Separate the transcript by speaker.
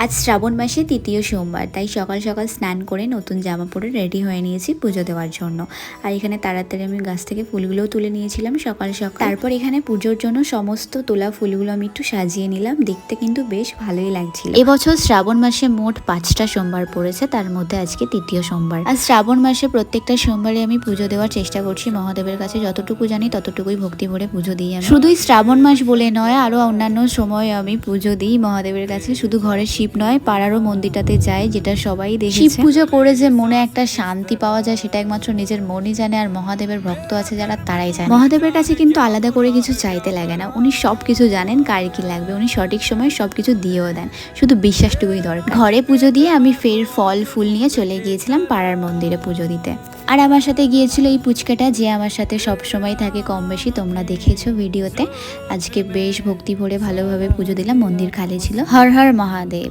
Speaker 1: আজ শ্রাবণ মাসে তৃতীয় সোমবার, তাই সকাল সকাল স্নান করে নতুন জামা পরে রেডি হয়ে নিয়েছি পুজো দেওয়ার জন্য। আর এখানে তাড়াতাড়ি আমি গাছ থেকে ফুলগুলোও তুলে নিয়েছিলাম সকাল সকাল। তারপর এখানে পুজোর জন্য সমস্ত তোলা ফুলগুলো আমি একটু সাজিয়ে নিলাম, দেখতে কিন্তু বেশ ভালোই লাগছিল। এবছর শ্রাবণ মাসে মোট 5টা সোমবার পড়েছে, তার মধ্যে আজকে তৃতীয় সোমবার। আর শ্রাবণ মাসে প্রত্যেকটা সোমবারে আমি পুজো দেওয়ার চেষ্টা করছি মহাদেবের কাছে, যতটুকু জানি ততটুকুই ভক্তি ভরে পুজো দিই আমি। শুধুই শ্রাবণ মাস বলে নয়, আরো অন্যান্য সময় আমি পুজো দিই মহাদেবের কাছে। শুধু ঘরের শিব নয়, পাড়ারও মন্দিরটাতে যায়, যেটা সবাই দেখেছে। শিব পুজো করে যে মনে একটা শান্তি পাওয়া যায় সেটা একমাত্র নিজের মনই জানে, আর মহাদেবের ভক্ত আছে যারা তারাই জানে। মহাদেবের কাছে কিন্তু আলাদা করে কিছু চাইতে লাগে না, উনি সবকিছু জানেন কার কি লাগবে, উনি সঠিক সময় সবকিছু দিয়েও দেন, শুধু বিশ্বাসটুকুই দরকার। ঘরে পুজো দিয়ে আমি ফের ফল ফুল নিয়ে চলে গিয়েছিলাম পাড়ার মন্দিরে পুজো দিতে। আর আমার সাথে গিয়েছিল এই পুচকাটা, যে আমার সাথে সব সময় থাকে কম বেশি, তোমরা দেখেছো ভিডিওতে। আজকে বেশ ভক্তি ভরে ভালোভাবে পুজো দিলাম, মন্দির খালি ছিল। হর হর মহাদেব।